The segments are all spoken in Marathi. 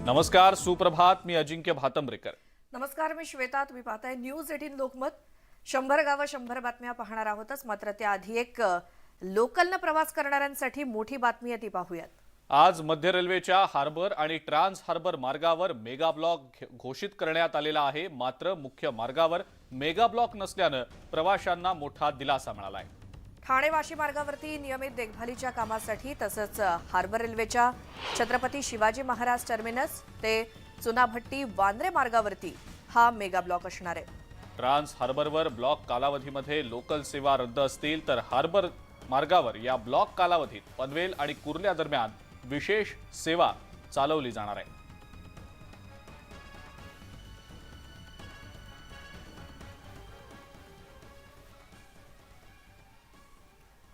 नमस्कार, सुप्रभात. मी अजिंक्य भातंब्रेकर. नमस्कार, मी श्वेता. तुम्ही पाहताय न्यूज 18 लोकमत. 100 गावं 100 बातम्या पाहणार आहोतच. मात्र त्याआधी एक लोकलनं प्रवास करणाऱ्यांसाठी मोठी बातमी आहे, ती पाहूयात. आज मध्य रेल्वेच्या हार्बर आणि ट्रान्स हार्बर मार्गावर मेगा ब्लॉक घोषित करण्यात आलेला आहे. मात्र मुख्य मार्गावर मेगा ब्लॉक नसल्यानं प्रवाशांना मोठा दिलासा मिळाला आहे. ठाणे वाशी मार्गावरती नियमित देखभालीच्या कामासाठी तसंच हार्बर रेल्वेच्या छत्रपती शिवाजी महाराज टर्मिनस ते चुनाभट्टी वांद्रे मार्गावरती हा मेगा ब्लॉक असणार आहे. ट्रान्स हार्बरवर ब्लॉक कालावधीमध्ये लोकल सेवा रद्द असतील, तर हार्बर मार्गावर या ब्लॉक कालावधीत पनवेल आणि कुर्ल्या दरम्यान विशेष सेवा चालवली जाणार आहे.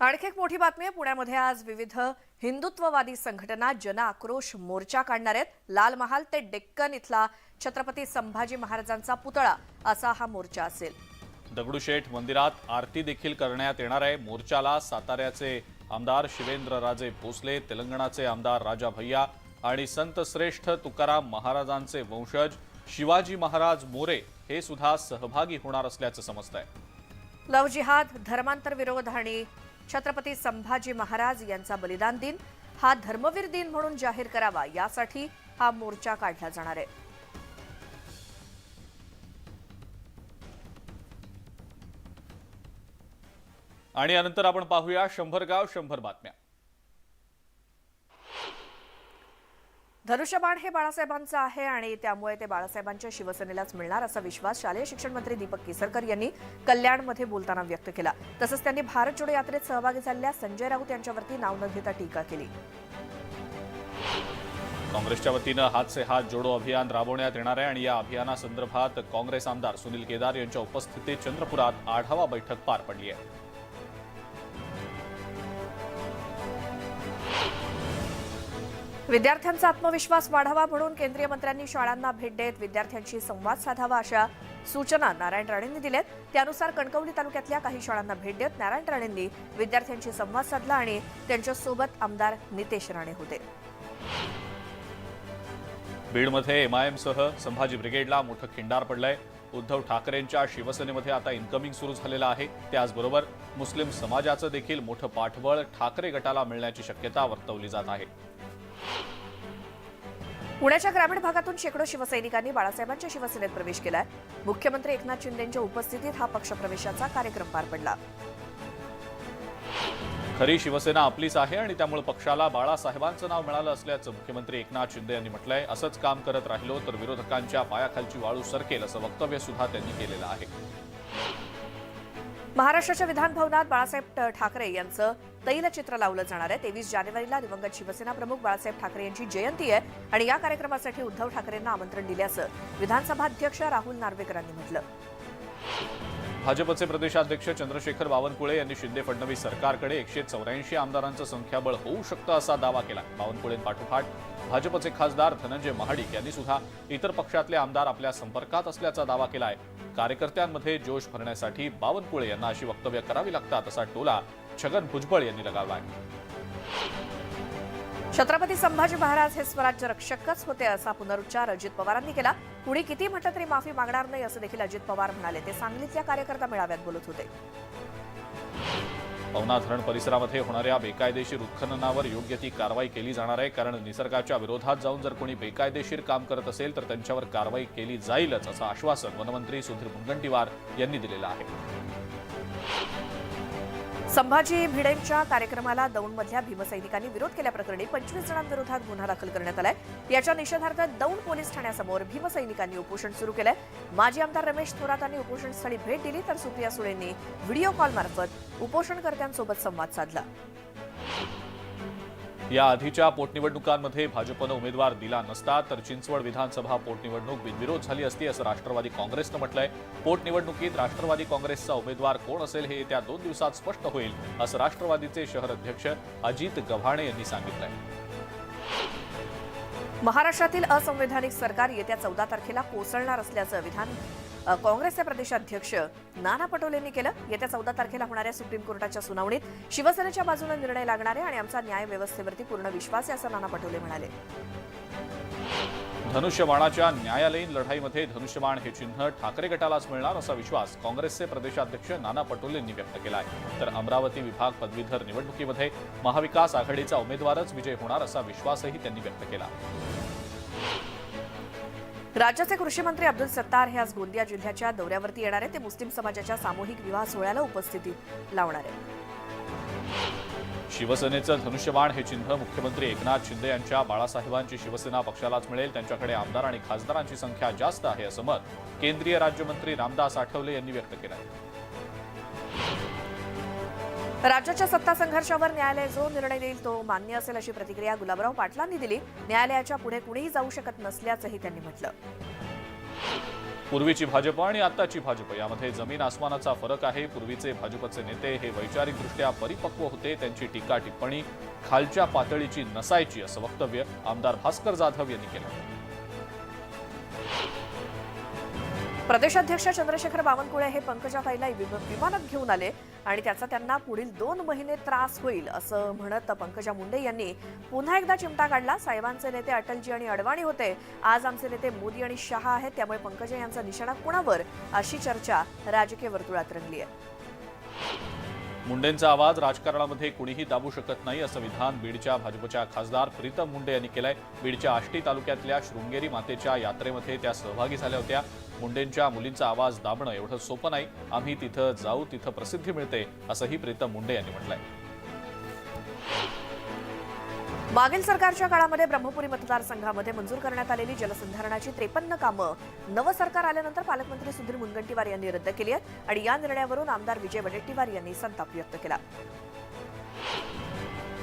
आणखी एक मोठी बातमी आहे. पुण्यामध्ये आज विविध हिंदुत्ववादी संघटना जन आक्रोश मोर्चा काढणार आहेत. लाल महाल ते डेक्कन इथला छत्रपती संभाजी महाराजांचा पुतळा असा हा मोर्चा असेल. दगडूशेठ मंदिरात आरती देखील करण्यात येणार आहे. मोर्चाला साताऱ्याचे आमदार शिवेंद्रराजे भोसले, तेलंगणाचे आमदार राजा भैया आणि संत श्रेष्ठ तुकाराम महाराजांचे वंशज शिवाजी महाराज मोरे हे सुद्धा सहभागी होणार असल्याचं समजतंय. लव जिहाद, धर्मांतर विरोध आणि छत्रपती संभाजी महाराज यांचा बलिदान दिन हा धर्मवीर दिन म्हणून जाहीर करावा, यासाठी हा मोर्चा काढला जाणार आहे. आणि यानंतर आपण पाहूया 100 गाव 100 बातम्या. धनुष्यबाण हे बाळासाहेबांचं आहे आणि त्यामुळे ते बाळासाहेबांच्या शिवसेनेलाच मिळणार असा विश्वास शालेय शिक्षण मंत्री दीपक केसरकर यांनी कल्याणमध्ये बोलताना व्यक्त केला. तसंच त्यांनी भारत जोडो यात्रेत सहभागी झालेल्या संजय राऊत यांच्यावरती नाव न घेता टीका केली. काँग्रेसच्या वतीनं हात से हात जोडो अभियान राबवण्यात येणार आहे आणि या अभियानासंदर्भात काँग्रेस आमदार सुनील केदार यांच्या उपस्थितीत चंद्रपुरात आढावा बैठक पार पडली आहे. विद्यार्थ्यांचा आत्मविश्वास वाढावा म्हणून केंद्रीय मंत्र्यांनी शाळांना भेट देत विद्यार्थ्यांशी संवाद साधावा अशा सूचना नारायण राणेंनी दिल्यात. त्यानुसार कणकवली तालुक्यातल्या काही शाळांना भेट देत नारायण राणेंनी विद्यार्थ्यांशी संवाद साधला आणि त्यांच्यासोबत आमदार नितेश राणे होते. बीडमध्ये एमआयएमसह संभाजी ब्रिगेडला मोठं खिंडार पडलंय. उद्धव ठाकरेंच्या शिवसेनेमध्ये आता इन्कमिंग सुरू झालेलं आहे. त्याचबरोबर मुस्लिम समाजाचं देखील मोठं पाठबळ ठाकरे गटाला मिळण्याची शक्यता वर्तवली जात आहे. पुण्याच्या ग्रामीण भागातून शेकडो शिवसैनिकांनी बाळासाहेबांच्या शिवसेनेत प्रवेश केलाय. मुख्यमंत्री एकनाथ शिंदेंच्या उपस्थितीत हा पक्षप्रवेशाचा कार्यक्रम पार पडला. खरी शिवसेना आपलीच आहे आणि त्यामुळे पक्षाला बाळासाहेबांचं नाव मिळालं असल्याचं मुख्यमंत्री एकनाथ शिंदे यांनी म्हटलंय. असंच काम करत राहिलो तर विरोधकांच्या पायाखालची वाळू सरकेल असं वक्तव्य सुद्धा त्यांनी केलेलं आहे. महाराष्ट्राच्या विधान भवनात बाळासाहेब ठाकरे यांचं तैलचित्र लावलं जाणार आहे. 23 जानेवारीला दिवंगत शिवसेना प्रमुख बाळासाहेब ठाकरे यांची जयंती आहे आणि या कार्यक्रमासाठी उद्धव ठाकरेंना आमंत्रण दिल्याचं विधानसभा अध्यक्ष राहुल नार्वेकरांनी म्हटलं. भाजपचे प्रदेशाध्यक्ष चंद्रशेखर बावनकुळे यांनी शिंदे फडणवीस सरकारकडे 184 आमदारांचं संख्याबळ होऊ शकतं असा दावा केला. बावनकुळेंपाठोपाठ भाजपचे खासदार धनंजय महाडिक यांनी सुद्धा इतर पक्षातले आमदार आपल्या संपर्कात असल्याचा दावा केलाय. कार्यकर्त्यांमध्ये जोश भरण्यासाठी बावनकुळे यांना अशी वक्तव्य करावी लागतात असा टोला छगन भुजबळ यांनी लगावलाय. छत्रपती संभाजी महाराज हे स्वराज्य रक्षकच होते असा पुनरुच्चार अजित पवारांनी केला. कुणी किती म्हटलं तरी माफी मागणार नाही असं देखील अजित पवार म्हणाले. ते सांगलीतल्या कार्यकर्ता मेळाव्यात बोलत होते. पवना धरण परिसरामध्ये होणाऱ्या बेकायदेशीर उत्खननावर योग्य ती कारवाई केली जाणार आहे. कारण निसर्गाच्या विरोधात जाऊन जर कोणी बेकायदेशीर काम करत असेल तर त्यांच्यावर कारवाई केली जाईलच असं आश्वासन वनमंत्री सुधीर मुनगंटीवार यांनी दिलेलं आहे. संभाजी भिडेंच्या कार्यक्रमाला दौंडमधल्या भीमसैनिकांनी विरोध केल्याप्रकरणी 25 जणांविरोधात गुन्हा दाखल करण्यात आलाय. याच्या निषेधार्थ दौंड पोलीस ठाण्यासमोर भीमसैनिकांनी उपोषण सुरू केलंय. माजी आमदार रमेश थोरातांनी उपोषणस्थळी भेट दिली तर सुप्रिया सुळेंनी व्हिडिओ कॉलमार्फत उपोषणकर्त्यांसोबत संवाद साधला. या आधीच्या पोटनिवडणुकांमध्ये भाजपनं उमेदवार दिला नसता तर चिंचवड विधानसभा पोटनिवडणूक बिनविरोध झाली असती असं राष्ट्रवादी काँग्रेसनं म्हटलंय. पोटनिवडणुकीत राष्ट्रवादी काँग्रेसचा उमेदवार कोण असेल हे येत्या 2 दिवसात स्पष्ट होईल असं राष्ट्रवादीचे शहर अध्यक्ष अजित गव्हाणे यांनी सांगितलंय. महाराष्ट्रातील असंवैधानिक सरकार येत्या 14 तारखेला कोसळणार असल्याचं विधान काँग्रेसचे प्रदेशाध्यक्ष नाना पटोले यांनी केलं. येत्या 14 तारखेला होणाऱ्या सुप्रीम कोर्टाच्या सुनावणीत शिवसेनेच्या बाजूने निर्णय लागणार आहे आणि आमचा न्याय व्यवस्थेवरती पूर्ण विश्वास आहे असं नाना पटोले म्हणाले. धनुष्यबाणाच्या न्यायालयीन लढाईमध्ये धनुष्यबाण हे चिन्ह ठाकरे गटालाच मिळणार असा विश्वास काँग्रेसचे प्रदेशाध्यक्ष नाना पटोले यांनी व्यक्त केला आहे. तर अमरावती विभाग पदवीधर निवडणुकीमध्ये महाविकास आघाडीचा उमेदवारच विजय होणार असा विश्वासही त्यांनी व्यक्त केला. राज्याचे कृषी मंत्री अब्दुल सत्तार हे आज गोंदिया जिल्ह्याच्या दौऱ्यावरती येणार आहेत. ते मुस्लिम समाजाच्या सामूहिक विवाह सोहळ्याला उपस्थिती लावणार आहेत. शिवसेनेचं धनुष्यबाण हे चिन्ह मुख्यमंत्री एकनाथ शिंदे यांच्या बाळासाहेबांची शिवसेना पक्षालाच मिळेल. त्यांच्याकडे आमदार आणि खासदारांची संख्या जास्त आहे असं मत केंद्रीय राज्यमंत्री रामदास आठवले यांनी व्यक्त केलं आहे. राज्याच्या सत्ता संघर्षावर न्यायालय जो निर्णय देईल तो मान्य असेल अशी प्रतिक्रिया गुलाबराव पाटलांनी दिली. न्यायालयाच्या पुढे कुणीही जाऊ शकत नसल्याचंही त्यांनी म्हटलं. पूर्वीची भाजप आणि आताची भाजप यामध्ये जमीन आसमानाचा फरक आहे. पूर्वीचे भाजपचे नेते हे वैचारिकदृष्ट्या परिपक्व होते. त्यांची टीका टिप्पणी खालच्या पातळीची नसायची असं वक्तव्य आमदार भास्कर जाधव यांनी केलं. प्रदेशाध्यक्ष चंद्रशेखर बावनकुळे हे पंकजाताईला विमानात घेऊन आले आणि त्याचा त्यांना पुढील 2 महिने त्रास होईल असं म्हणत पंकजा मुंडे यांनी पुन्हा एकदा चिमटा काढला. साहेबांचे नेते अटलजी आणि अडवाणी होते, आज आमचे नेते मोदी आणि शहा आहेत, त्यामुळे पंकजा यांचा निशाणा कुणावर अशी चर्चा राजकीय वर्तुळात रंगली आहे. मुंडेंचा आवाज राजकारणामध्ये कुणीही दाबू शकत नाही असं विधान बीडच्या भाजपच्या खासदार प्रीतम मुंडे यांनी केलंय. बीडच्या आष्टी तालुक्यातल्या शृंगेरी मातेच्या यात्रेमध्ये त्या सहभागी झाल्या होत्या. मुंडेंच्या मुलींचा आवाज दाबणं एवढं सोपं नाही, आम्ही तिथं जाऊ, तिथं प्रसिद्धी मिळते असंही प्रीतम मुंडे यांनी म्हटलंय. मागील सरकारच्या काळामध्ये ब्रह्मपुरी मतदारसंघामध्ये मंजूर करण्यात आलेली जलसंधारणाची 53 कामं नवं सरकार आल्यानंतर पालकमंत्री सुधीर मुनगंटीवार यांनी रद्द केली आहेत आणि या निर्णयावरून आमदार विजय वडेट्टीवार यांनी संताप व्यक्त केला.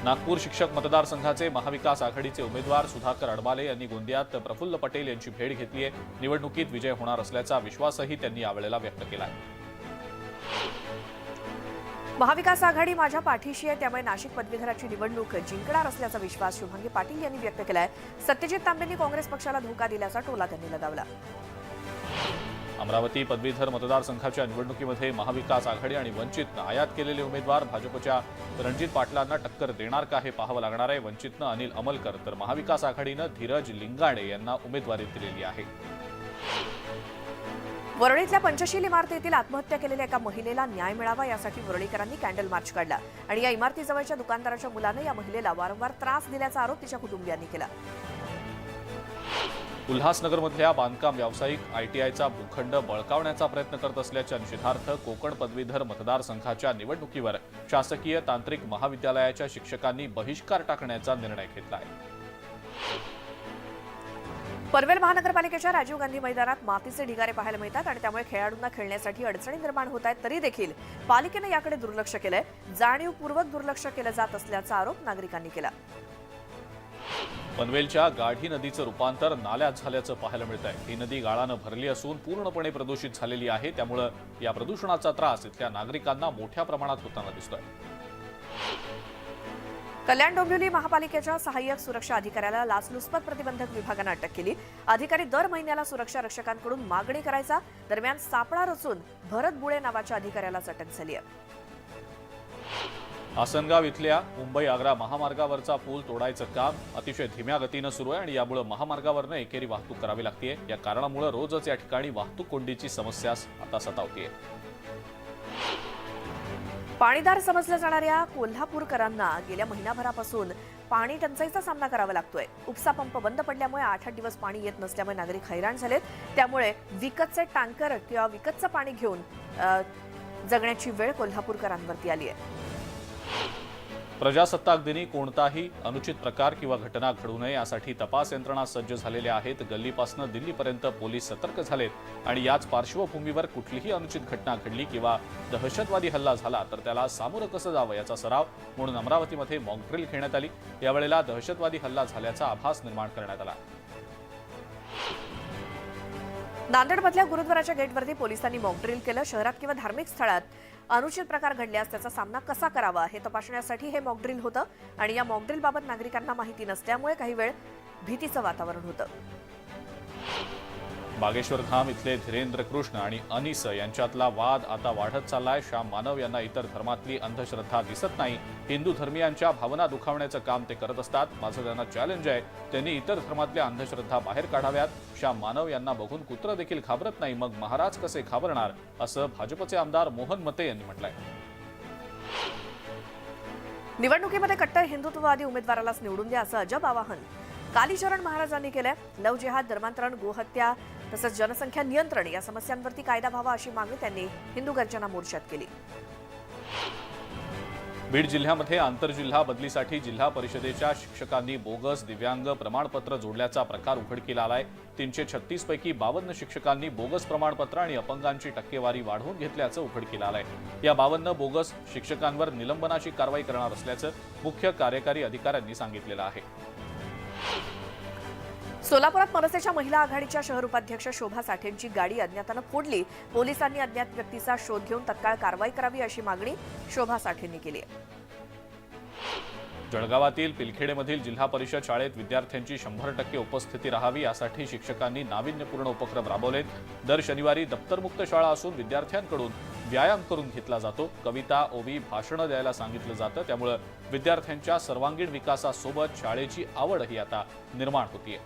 नागपूर शिक्षक मतदारसंघाचे महाविकास आघाडीचे उमेदवार सुधाकर अडबाले यांनी गोंदियात प्रफुल्ल पटेल यांची भेट घेतली आहे. निवडणुकीत विजय होणार असल्याचा विश्वासही त्यांनी यावेळेला व्यक्त केला आहे. महाविकास आघाडी माझ्या पाठीशी आहे, त्यामुळे नाशिक पदवीधराची निवडणूक जिंकणार असल्याचा विश्वास शुभांगी पाटील यांनी व्यक्त केलाय. सत्यजित तांबेंनी काँग्रेस पक्षाला धोका दिल्याचा टोला त्यांनी लगावला. अमरावती पदवीधर मतदारसंघाच्या निवडणुकीमध्ये महाविकास आघाडी आणि वंचितनं आयात केलेले उमेदवार भाजपच्या रणजित पाटलांना टक्कर देणार का हे पाहावं लागणार आहे. वंचितनं अनिल अमलकर तर महाविकास आघाडीनं धीरज लिंगाणे यांना उमेदवारी दिलेली आहे. वरळीतल्या पंचशील इमारतीतील आत्महत्या केलेल्या एका महिलेला न्याय मिळावा यासाठी वरळीकरांनी कॅन्डल मार्च काढला आणि या इमारतीजवळच्या दुकानदाराच्या मुलानं या महिलेला वारंवार त्रास दिल्याचा आरोप तिच्या कुटुंबियांनी केला. उल्हासनगरमधल्या बांधकाम व्यावसायिक आयटीआयचा भूखंड बळकावण्याचा प्रयत्न करत असल्याच्या निषेधार्थ कोकण पदवीधर मतदारसंघाच्या निवडणुकीवर शासकीय तांत्रिक महाविद्यालयाच्या शिक्षकांनी बहिष्कार टाकण्याचा निर्णय घेतला आहे. पनवेल महानगरपालिकेच्या राजीव गांधी मैदानात मातीचे ढिगारे पाहायला मिळतात आणि त्यामुळे खेळाडूंना खेळण्यासाठी अडचणी निर्माण होत आहेत. तरी देखील पालिकेनं याकडे दुर्लक्ष केलंय. जाणीवपूर्वक दुर्लक्ष केलं जात असल्याचा आरोप नागरिकांनी केला. पनवेलच्या गाढी नदीचं रूपांतर नाल्यात झाल्याचं पाहायला मिळत आहे. ही नदी गाळानं भरली असून पूर्णपणे प्रदूषित झालेली आहे. त्यामुळे या प्रदूषणाचा त्रास इथल्या नागरिकांना मोठ्या प्रमाणात होताना दिसतोय. कल्याण डोंबिवली महापालिकेच्या सहाय्यक सुरक्षा अधिकाऱ्याला लाचलुचपत प्रतिबंधक विभागानं अटक केली. अधिकारी दर महिन्याला सुरक्षा रक्षकांकडून मागणी करायचा. दरम्यान सापळा रचून भरत बुळे नावाच्या अधिकाऱ्यालाच अटक झाली आहे. आसनगाव इथल्या मुंबई आग्रा महामार्गावरचा पूल तोडायचं काम अतिशय धीम्या गतीनं सुरू आहे आणि यामुळे महामार्गावरनं एकेरी वाहतूक करावी लागते. या कारणामुळे रोजच या ठिकाणी वाहतूक कोंडीची समस्या आता सतावतीये. पाणीदार समजल्या जाणाऱ्या कोल्हापूरकरांना गेल्या महिनाभरापासून पाणी टंचाईचा सामना करावा लागतोय. उपसा पंप बंद पडल्यामुळे 8-8 दिवस पाणी येत नसल्यामुळे नागरिक हैराण झालेत. त्यामुळे विकतचे टँकर किंवा विकतचं पाणी घेऊन जगण्याची वेळ कोल्हापूरकरांवरती आली आहे. प्रजासत्ताक दिनी कोणताही अनुचित प्रकार किंवा घटना घडू नये यासाठी तपास यंत्रणा सज्ज झालेल्या आहेत. गल्लीपासून दिल्लीपर्यंत पोलीस सतर्क झालेत आणि याच पार्श्वभूमीवर कुठलीही अनुचित घटना घडली किंवा दहशतवादी हल्ला झाला तर त्याला सामोरं कसं जावं याचा सराव म्हणून अमरावतीमध्ये मॉकड्रिल घेण्यात आली. यावेळेला दहशतवादी हल्ला झाल्याचा आभास निर्माण करण्यात आला. नांदेडमधल्या गुरुद्वाराच्या गेटवरती पोलिसांनी मॉकड्रिल केलं. शहरात किंवा धार्मिक स्थळात अनुचित प्रकार घडल्यास त्याचा सामना कसा करावा हे तपासण्यासाठी हे मॉकड्रिल होतं आणि या मॉकड्रिलबाबत नागरिकांना माहिती नसल्यामुळे काही वेळ भीतीचं वातावरण होतं. बागेश्वर धाम इथले धीरेंद्र कृष्ण आणि अनिस यांच्यातला वाद आता वाढत चाललाय. श्याम मानव यांना इतर धर्मातली अंधश्रद्धा दिसत नाही. हिंदू धर्मीयांच्या भावना दुखावण्याचं काम ते करत असतात. माझं त्यांना चॅलेंज आहे, त्यांनी इतर धर्मातल्या अंधश्रद्धा बाहेर काढाव्यात. श्याम मानव यांना बघून कुत्रं देखील घाबरत नाही, मग महाराज कसे घाबरणार, असं भाजपचे आमदार मोहन मते यांनी म्हटलंय. निवडणुकीमध्ये कट्टर हिंदुत्ववादी उमेदवारालाच निवडून द्या असं अजब आवाहन कालीचरण महाराजांनी केलंय. लव जिहाद, धर्मांतरण, गोहत्या तसंच जनसंख्या नियंत्रण या समस्यांवरती कायदा व्हावा अशी मागणी त्यांनी हिंदू गर्जना मोर्चात केली. बीड जिल्ह्यामध्ये आंतरजिल्हा बदलीसाठी जिल्हा परिषदेच्या शिक्षकांनी बोगस दिव्यांग प्रमाणपत्र जोडल्याचा प्रकार उघडकीला आलाय. 336 पैकी 52 शिक्षकांनी बोगस प्रमाणपत्र आणि अपंगांची टक्केवारी वाढवून घेतल्याचं उघडकीला आलंय. या 52 बोगस शिक्षकांवर निलंबनाची कारवाई करणार असल्याचं मुख्य कार्यकारी अधिकाऱ्यांनी सांगितलेलं आहे. सोलापुरात मनसेच्या महिला आघाडीच्या शहर उपाध्यक्ष शोभा साठेंची गाडी अज्ञातानं फोडली. पोलिसांनी अज्ञात व्यक्तीचा शोध घेऊन तत्काळ कारवाई करावी अशी मागणी शोभा साठेंनी केली आहे. जळगावातील पिलखेडेमधील जिल्हा परिषद शाळेत विद्यार्थ्यांची 100% उपस्थिती राहावी यासाठी शिक्षकांनी नाविन्यपूर्ण उपक्रम राबवलेत. दर शनिवारी दप्तरमुक्त शाळा असून विद्यार्थ्यांकडून व्यायाम करून घेतला जातो. कविता, ओवी, भाषणं द्यायला सांगितलं जातं. त्यामुळे विद्यार्थ्यांच्या सर्वांगीण विकासासोबत शाळेची आवडही आता निर्माण होतीये.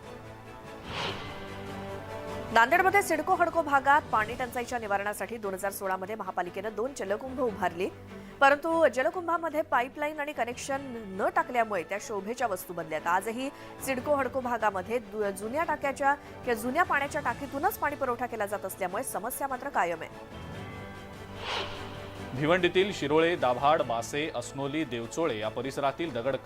नांदेडमध्ये सिडको हडको भागात पाणी टंचाईच्या निवारणासाठी 2016 मध्ये महापालिकेनं 2 जलकुंभ उभारली. परंतु जलकुंभामध्ये पाईपलाईन आणि कनेक्शन न टाकल्यामुळे त्या शोभेच्या वस्तू बनल्यात. आजही सिडको हडको भागामध्ये जुन्या टाक्याच्या किंवा जुन्या पाण्याच्या टाकीतूनच पाणी पुरवठा केला जात असल्यामुळे समस्या मात्र कायम आहे. भिवंडीतील शिरोळे, दाभाड, बासे, असनोली, देवचोळे या परिसरातील दगड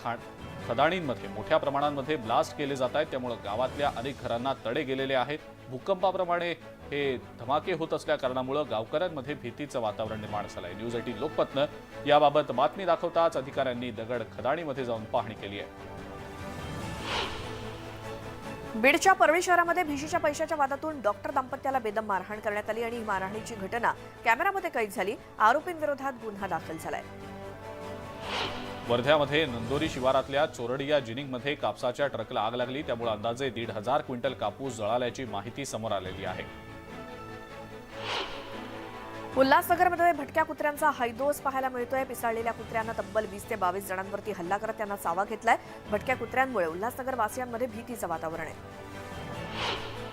खदाणींमध्ये मोठ्या प्रमाणामध्ये ब्लास्ट केले जात आहेत. त्यामुळे गावातल्या अनेक घरांना तडे गेलेले आहेत. भूकंपाप्रमाणे हे धमाके होत असल्या कारणामुळे गावकऱ्यांमध्ये भीतीचं वातावरण निर्माण झालंय. न्यूज 18 लोकमतनं याबाबत बातमी दाखवताच अधिकाऱ्यांनी दगड खदाणीमध्ये जाऊन पाहणी केली आहे. बीडच्या परळी शहरामध्ये भिशीच्या पैशाच्या वादातून डॉक्टर दाम्पत्याला बेदम मारहाण करण्यात आली आणि ही मारहाणीची घटना कॅमेरामध्ये कैद झाली. आरोपींविरोधात गुन्हा दाखल झालाय. वर्ध्यामध्ये नंदोरी शिवारातल्या चोरडिया जिनिंगमध्ये कापसाच्या ट्रकला आग लागली. त्यामुळे अंदाजे 1,500 क्विंटल कापूस जळाल्याची माहिती समोर आलेली आहे. उल्हासनगरमध्ये भटक्या कुत्र्यांचा हैदोस पाहायला मिळतोय. पिसाळलेल्या कुत्र्यांना तब्बल 20 ते 22 जणांवरती हल्ला करत त्यांना चावा घेतलाय. भटक्या कुत्र्यांमुळे उल्हासनगर वासियांमध्ये भीतीचं वातावरण आहे.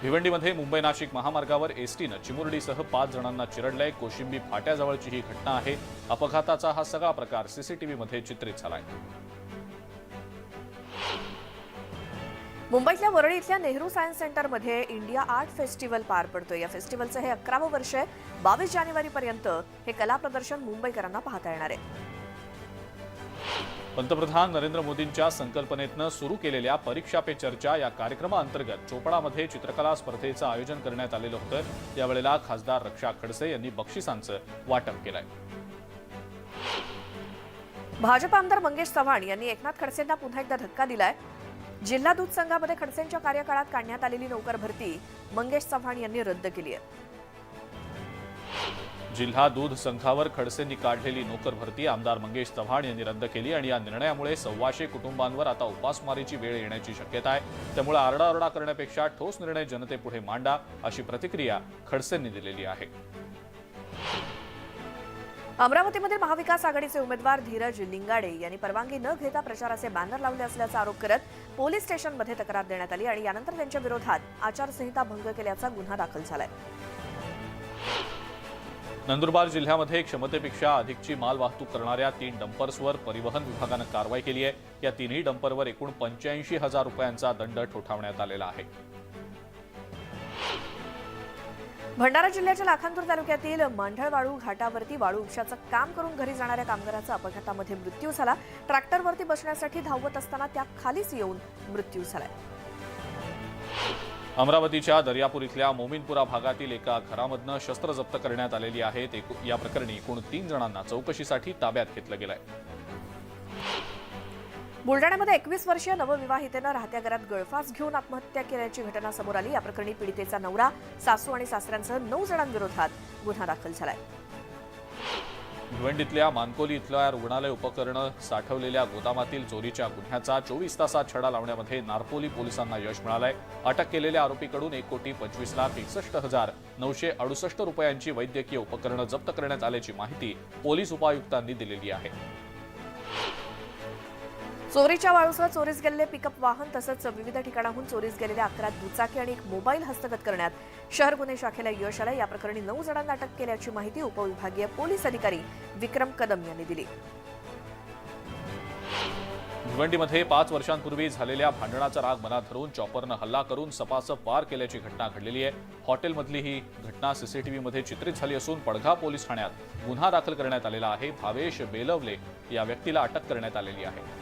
भिवंडीमध्ये मुंबई नाशिक महामार्गावर एसटीनं चिमुरडीसह 5 जणांना चिरडलंय. कोशिंबी फाट्याजवळची ही घटना आहे. अपघाताचा हा सगळा प्रकार सीसीटीव्हीमध्ये चित्रित झालाय. मुंबईतल्या वरळी इथल्या नेहरू सायन्स सेंटरमध्ये इंडिया आर्ट फेस्टिवल पार पडतोय. या फेस्टिवलचं हे 11वं वर्ष आहे. 22 जानेवारीपर्यंत हे कला प्रदर्शन मुंबईकरांना पाहता येणार आहे. पंतप्रधान नरेंद्र मोदींच्या संकल्पनेतनं सुरू केलेल्या परीक्षा पे चर्चा या कार्यक्रमाअंतर्गत चोपडामध्ये चित्रकला स्पर्धेचं आयोजन करण्यात आलेलं होतं. यावेळेला खासदार रक्षा खडसे यांनी बक्षिसांचं वाटप केलंय. भाजप आमदार मंगेश चव्हाण यांनी एकनाथ खडसेंना पुन्हा एकदा धक्का दिलाय. जिल्हा दूध संघामध्ये खडसेंच्या कार्यकाळात काढण्यात आलेली नोकर भरती मंगेश चव्हाण यांनी रद्द केली आहे. जिल्हा दूध संघावर खडसेंनी काढलेली नोकर भरती आमदार मंगेश चव्हाण यांनी रद्द केली आणि या निर्णयामुळे 125 कुटुंबांवर आता उपासमारीची वेळ येण्याची शक्यता आहे. त्यामुळे आरडाओरडा करण्यापेक्षा ठोस निर्णय जनतेपुढे मांडा अशी प्रतिक्रिया खडसेंनी दिलेली आहे. अमरावतीमध्ये महाविकास आघाडीचे उमेदवार धीरज लिंगाडे यांनी परवानगी न घेता प्रचाराचे बॅनर लावले असल्याचा आरोप करत पोलीस स्टेशनमध्ये तक्रार देण्यात आली आणि यानंतर त्यांच्या विरोधात आचारसंहिता भंग केल्याचा गुन्हा दाखल झालाय. नंदुरबार जिल्ह्यामध्ये क्षमतेपेक्षा अधिकची माल वाहतूक करणाऱ्या 3 डंपर्सवर परिवहन विभागानं कारवाई केली आहे. या 3ही डंपरवर एकूण 85,000 रुपयांचा दंड ठोठावण्यात आलेला आहे. भंडारा जिल्ह्याच्या लाखांदूर तालुक्यातील मांढळवाळू घाटावरती वाळू उपशाचं काम करून घरी जाणाऱ्या कामगाराचा अपघातामध्ये मृत्यू झाला. ट्रॅक्टरवरती बसण्यासाठी धावत असताना त्या खालीच येऊन मृत्यू झालाय. अमरावतीच्या दर्यापूर इथल्या मोमीनपुरा भागातील एका घरामधनं शस्त्र जप्त करण्यात आलेली आहेत. या प्रकरणी एकूण 3 जणांना चौकशीसाठी ताब्यात घेतलं गेलंय. बुलडाण्यामध्ये 21 वर्षीय नवविवाहितेनं राहत्या घरात गळफास घेऊन आत्महत्या केल्याची घटना समोर आली. या प्रकरणी पीडितेचा नवरा, सासू आणि सासऱ्यांसह 9 जणांविरोधात गुन्हा दाखल झालाय. भिवंडीतल्या मानकोली इथल्या रुग्णालय उपकरणं साठवलेल्या गोदामातील चोरीच्या गुन्ह्याचा 24 तासात छडा लावण्यामध्ये नारपोली पोलिसांना यश मिळालंय. अटक केलेल्या आरोपीकडून 1,25,61,968 रुपयांची वैद्यकीय उपकरणं जप्त करण्यात आल्याची माहिती पोलीस उपायुक्तांनी दिलेली आहे. चोरीच्या वाळूसह चोरीस गेलेले पिकअप वाहन तसंच विविध ठिकाणाहून चोरीस गेलेल्या 11 दुचाकी आणि 1 मोबाईल हस्तगत करण्यात शहर गुन्हे शाखेला यश आलं. या प्रकरणी 9 जणांना अटक केल्याची माहिती उपविभागीय पोलीस अधिकारी विक्रम कदम यांनी दिली. भिवंडीमध्ये 5 वर्षांपूर्वी झालेल्या भांडणाचा राग मनात धरून चॉपरनं हल्ला करून सपासप वार केल्याची घटना घडलेली आहे. हॉटेलमधली ही घटना सीसीटीव्हीमध्ये चित्रित झाली असून पडघा पोलीस ठाण्यात गुन्हा दाखल करण्यात आलेला आहे. भावेश बेलवले या व्यक्तीला अटक करण्यात आलेली आहे.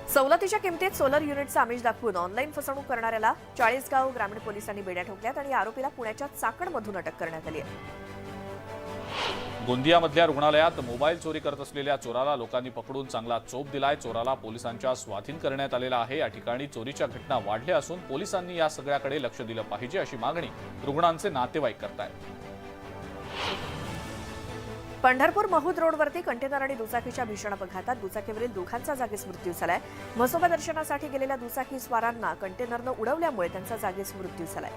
सवलतीच्या किमतीत सोलर युनिटचं आमिष दाखवून ऑनलाईन फसवणूक करणाऱ्याला चाळीसगाव ग्रामीण पोलिसांनी बेड्या ठोकल्यात आणि आरोपीला पुण्याच्या चाकणमधून अटक करण्यात आली आहे. गोंदियामधल्या रुग्णालयात मोबाईल चोरी करत असलेल्या चोराला लोकांनी पकडून चांगला चोप दिलाय. चोराला पोलिसांच्या स्वाधीन करण्यात आलेला आहे. या ठिकाणी चोरीच्या घटना वाढल्या असून पोलिसांनी या सगळ्याकडे लक्ष दिलं पाहिजे अशी मागणी रुग्णांचे नातेवाईक करतायत. पंढरपूर महूद रोडवरती कंटेनर आणि दुचाकीच्या भीषण अपघातात दुचाकीवरील दोघांचा जागीच मृत्यू झालाय. म्हसोबा दर्शनासाठी गेलेल्या दुचाकी स्वारांना कंटेनरनं उडवल्यामुळे त्यांचा जागीच मृत्यू झालाय.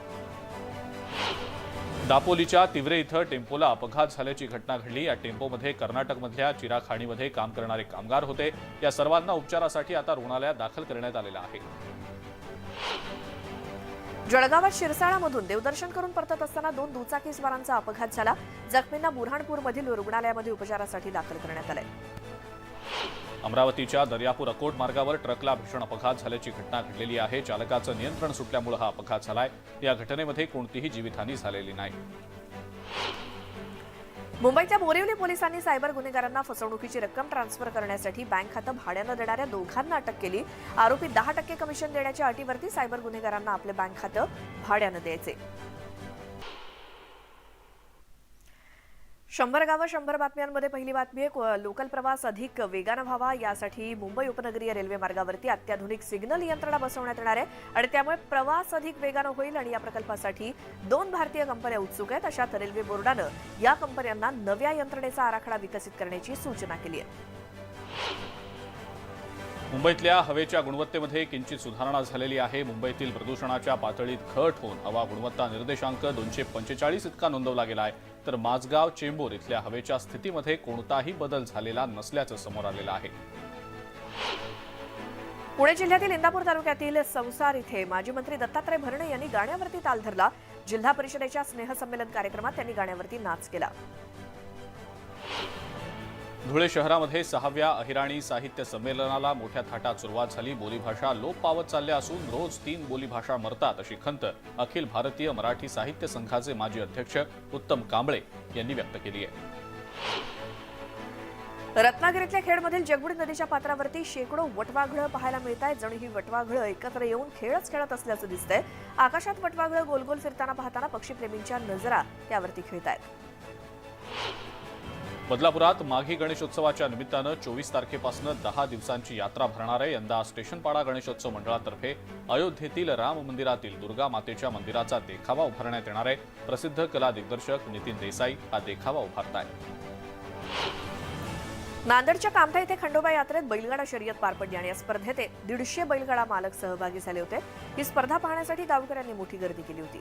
दापोलीच्या तिवरे इथं टेम्पोला अपघात झाल्याची घटना घडली. या टेम्पोमध्ये कर्नाटकमधल्या चिराखाणीमध्ये काम करणारे कामगार होते. या सर्वांना उपचारासाठी आता रुग्णालयात दाखल करण्यात आलेलं आहे. जळगावात शिरसाळामधून देवदर्शन करून परतत असताना 2 दुचाकी स्वारांचा अपघात झाला. जखमींना बुऱ्हाणपूरमधील रुग्णालयामध्ये उपचारासाठी दाखल करण्यात आले. अमरावतीच्या दर्यापूर अकोट मार्गावर ट्रकला भीषण अपघात झाल्याची घटना घडलेली आहे. चालकाचं नियंत्रण सुटल्यामुळे हा अपघात झालाय. या घटनेमध्ये कोणतीही जीवितहानी झालेली नाही. मुंबईतल्या बोरिवली पोलिसांनी सायबर गुन्हेगारांना फसवणुकीची रक्कम ट्रान्सफर करण्यासाठी बँक खातं भाड्यानं देणाऱ्या दोघांना अटक केली. आरोपी 10% कमिशन देण्याच्या अटीवरती सायबर गुन्हेगारांना आपले बँक खातं भाड्यानं द्यायचे. 100 गावं 100 बातम्यांमध्ये पहिली बातमी आहे. लोकल प्रवास अधिक वेगानं व्हावा यासाठी मुंबई उपनगरीय रेल्वे मार्गावरती अत्याधुनिक सिग्नल यंत्रणा बसवण्यात येणार आहे आणि त्यामुळे प्रवास अधिक वेगानं होईल आणि या प्रकल्पासाठी 2 भारतीय कंपन्या उत्सुक आहेत. अशात रेल्वे बोर्डानं या कंपन्यांना नव्या यंत्रणेचा आराखडा विकसित करण्याची सूचना केली आहे. मुंबईतल्या हवेच्या गुणवत्तेमध्ये किंचित सुधारणा झालेली आहे. मुंबईतील प्रदूषणाच्या पातळीत घट होऊन हवा गुणवत्ता निर्देशांक 245 इतका नोंदवला गेला आहे. तर माझगाव चेंबूर इथल्या हवेच्या स्थितीमध्ये कोणताही बदल झालेला नसल्याचं समोर आलेलं आहे. पुणे जिल्ह्यातील इंदापूर तालुक्यातील संसार इथे माजी मंत्री दत्तात्रय भरणे यांनी गाण्यावरती ताल धरला. जिल्हा परिषदेच्या स्नेहसंमेलन कार्यक्रमात त्यांनी गाण्यावरती नाच केला. धुळे शहरामध्ये 6व्या अहिराणी साहित्य संमेलनाला मोठ्या थाटात सुरुवात झाली. बोलीभाषा लोप पावत चालल्या असून रोज 3 बोलीभाषा मरतात अशी खंत अखिल भारतीय मराठी साहित्य संघाचे माजी अध्यक्ष उत्तम कांबळे यांनी व्यक्त केली आहे. रत्नागिरीतल्या खेडमधील जगबुडी नदीच्या पात्रावरती शेकडो वटवाघळं पाहायला मिळत आहेत. जणू ही वटवाघळं एकत्र येऊन खेळच खेळत असल्याचं दिसतंय. आकाशात वटवाघळं गोलगोल फिरताना पाहताना पक्षीप्रेमींच्या नजरा त्यावरती खेळत आहेत. बदलापुरात माघी गणेशोत्सवाच्या निमित्तानं 24 तारखेपासून 10 दिवसांची यात्रा भरणार आहे. यंदा स्टेशनपाडा गणेशोत्सव मंडळातर्फे अयोध्येतील राम मंदिरातील दुर्गा मातेच्या मंदिराचा देखावा उभारण्यात येणार आहे. प्रसिद्ध कला दिग्दर्शक नितीन देसाई हा देखावा उभारतायत. नांदेडच्या कामठा इथे खंडोबा यात्रेत बैलगाडा शर्यत पार पडली आणि या स्पर्धेत 150 बैलगाडा मालक सहभागी झाले होते. ही स्पर्धा पाहण्यासाठी गावकऱ्यांनी मोठी गर्दी केली होती.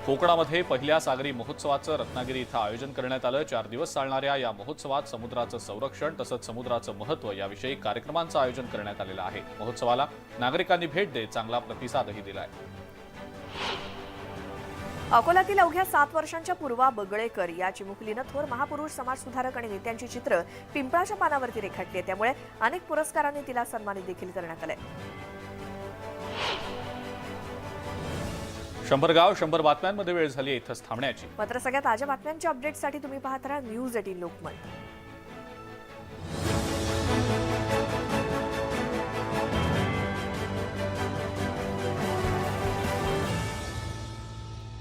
कोकणामध्ये पहिल्या सागरी महोत्सवाचं रत्नागिरी इथं आयोजन करण्यात आलं. 4 दिवस चालणाऱ्या या महोत्सवात समुद्राचं संरक्षण तसंच समुद्राचं महत्त्व याविषयी कार्यक्रमांचं आयोजन करण्यात आलेलं आहे. महोत्सवाला नागरिकांनी भेट देत चांगला प्रतिसादही दिलाय. अकोल्यातील अवघ्या 7 वर्षांच्या पूर्वा बगळेकर या चिमुकलीनं थोर महापुरुष समाजसुधारक आणि नेत्यांची चित्र पिंपळाच्या पानावरती रेखाटली आहे. त्यामुळे अनेक पुरस्कारांनी तिला सन्मानित देखील करण्यात आलंय. 100 गाव 100 बातम्यांमध्ये वेळ झाली इथंच थांबण्याची. मात्र सगळ्या ताज्या बातम्यांच्या अपडेटसाठी तुम्ही पाहत राहा न्यूज 18 लोकमत.